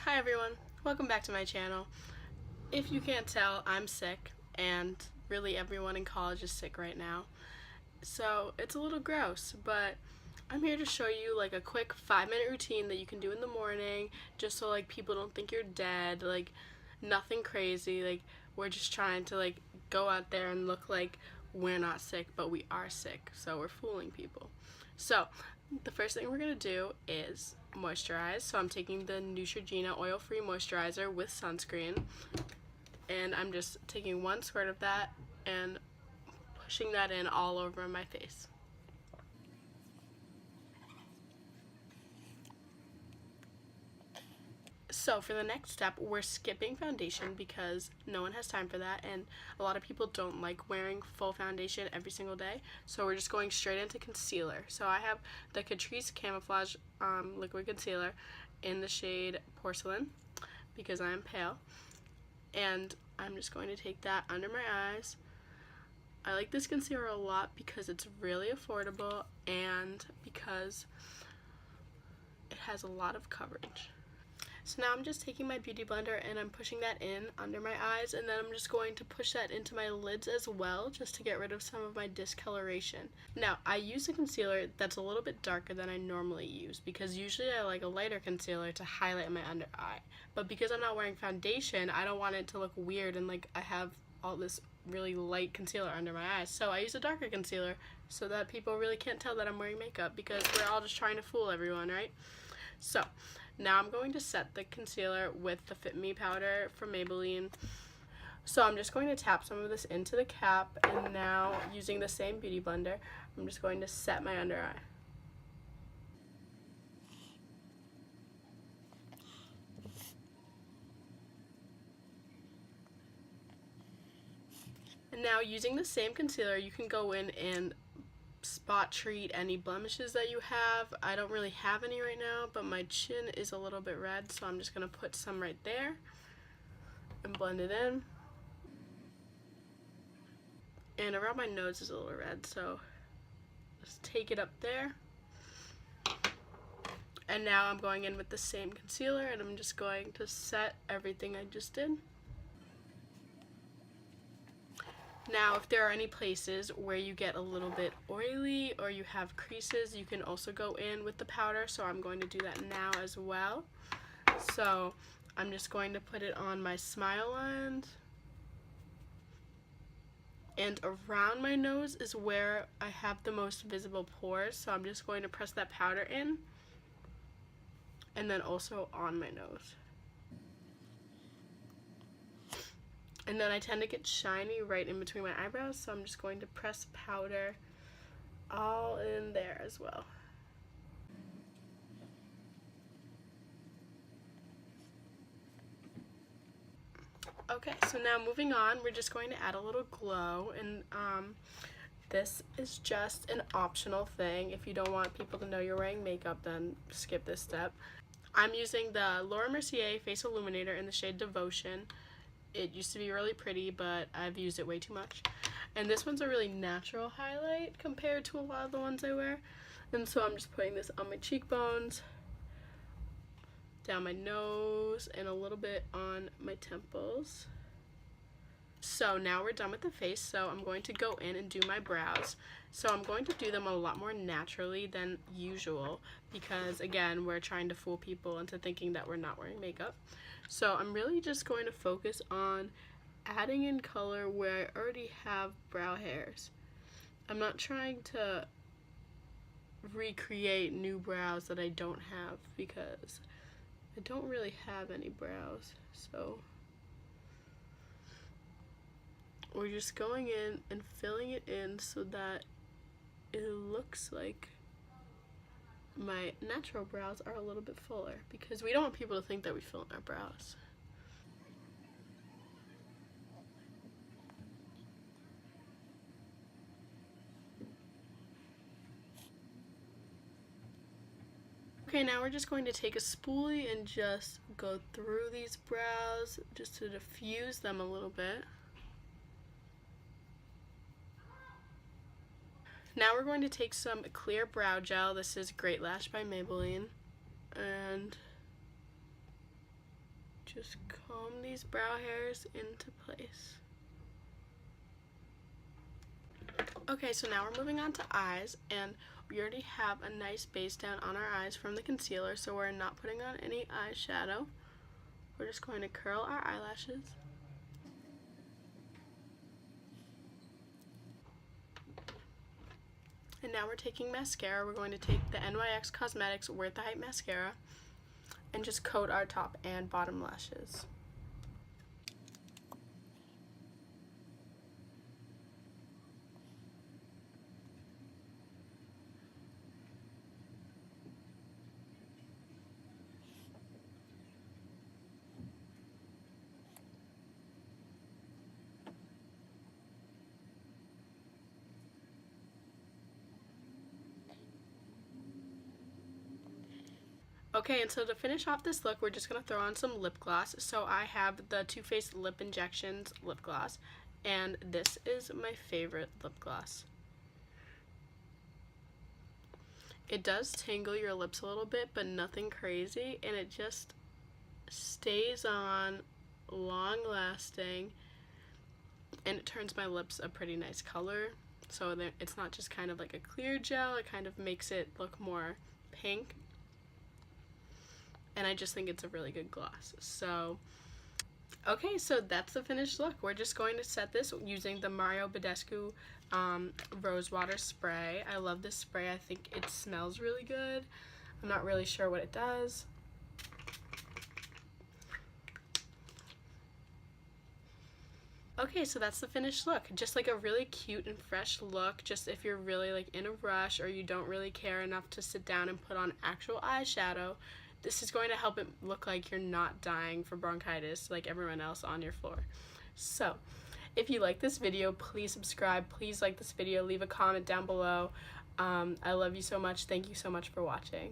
Hi everyone, welcome back to my channel. If you can't tell, I'm sick, and really everyone in college is sick right now. So it's a little gross, but I'm here to show you like a quick 5-minute routine that you can do in the morning, just so like people don't think you're dead, like nothing crazy. Like we're just trying to like go out there and look like we're not sick, but we are sick, so we're fooling people. So the first thing we're gonna do is moisturize. So I'm taking the Neutrogena oil-free moisturizer with sunscreen, and I'm just taking one squirt of that and pushing that in all over my face. So for the next step, we're skipping foundation because no one has time for that, and a lot of people don't like wearing full foundation every single day. So we're just going straight into concealer. So I have the Catrice Camouflage liquid concealer in the shade Porcelain because I am pale, and I'm just going to take that under my eyes. I like this concealer a lot because it's really affordable and because it has a lot of coverage. So now I'm just taking my beauty blender and I'm pushing that in under my eyes, and then I'm just going to push that into my lids as well, just to get rid of some of my discoloration. Now I use a concealer that's a little bit darker than I normally use because usually I like a lighter concealer to highlight my under eye. But because I'm not wearing foundation, I don't want it to look weird and like I have all this really light concealer under my eyes. So I use a darker concealer so that people really can't tell that I'm wearing makeup, because we're all just trying to fool everyone, right? So now I'm going to set the concealer with the Fit Me powder from Maybelline. So I'm just going to tap some of this into the cap, and now using the same beauty blender, I'm just going to set my under eye. And now using the same concealer, you can go in and spot treat any blemishes that you have. I don't really have any right now, but my chin is a little bit red, so I'm just going to put some right there and blend it in. And around my nose is a little red, so just take it up there. And now I'm going in with the same concealer, and I'm just going to set everything I just did. Now, if there are any places where you get a little bit oily or you have creases, you can also go in with the powder, so I'm going to do that now as well. So I'm just going to put it on my smile line, and around my nose is where I have the most visible pores, so I'm just going to press that powder in, and then also on my nose. And then I tend to get shiny right in between my eyebrows, so I'm just going to press powder all in there as well. Okay, so now moving on, we're just going to add a little glow, and this is just an optional thing. If you don't want people to know you're wearing makeup, then skip this step. I'm using the Laura Mercier Face Illuminator in the shade Devotion. It used to be really pretty, but I've used it way too much. And this one's a really natural highlight compared to a lot of the ones I wear. And so I'm just putting this on my cheekbones, down my nose, and a little bit on my temples. So now we're done with the face, so I'm going to go in and do my brows. So I'm going to do them a lot more naturally than usual because, again, we're trying to fool people into thinking that we're not wearing makeup. So I'm really just going to focus on adding in color where I already have brow hairs. I'm not trying to recreate new brows that I don't have because I don't really have any brows. So we're just going in and filling it in so that it looks like my natural brows are a little bit fuller, because we don't want people to think that we fill in our brows. Okay, now we're just going to take a spoolie and just go through these brows just to diffuse them a little bit. Now we're going to take some clear brow gel. This is Great Lash by Maybelline, and just comb these brow hairs into place. Okay, so now we're moving on to eyes, and we already have a nice base down on our eyes from the concealer, so we're not putting on any eyeshadow. We're just going to curl our eyelashes. And now we're taking mascara. We're going to take the NYX Cosmetics Worth the Hype mascara and just coat our top and bottom lashes. Okay, and so to finish off this look, we're just going to throw on some lip gloss. So I have the Too Faced Lip Injections lip gloss, and this is my favorite lip gloss. It does tingle your lips a little bit, but nothing crazy, and it just stays on, long lasting, and it turns my lips a pretty nice color. So that it's not just kind of like a clear gel, it kind of makes it look more pink. And I just think it's a really good gloss. So, okay, so that's the finished look. We're just going to set this using the Mario Badescu Rose Water Spray. I love this spray. I think it smells really good. I'm not really sure what it does. Okay, so that's the finished look. Just like a really cute and fresh look, just if you're really like in a rush or you don't really care enough to sit down and put on actual eyeshadow, this is going to help it look like you're not dying from bronchitis like everyone else on your floor. So, if you like this video, please subscribe, please like this video, leave a comment down below. I love you so much. Thank you so much for watching.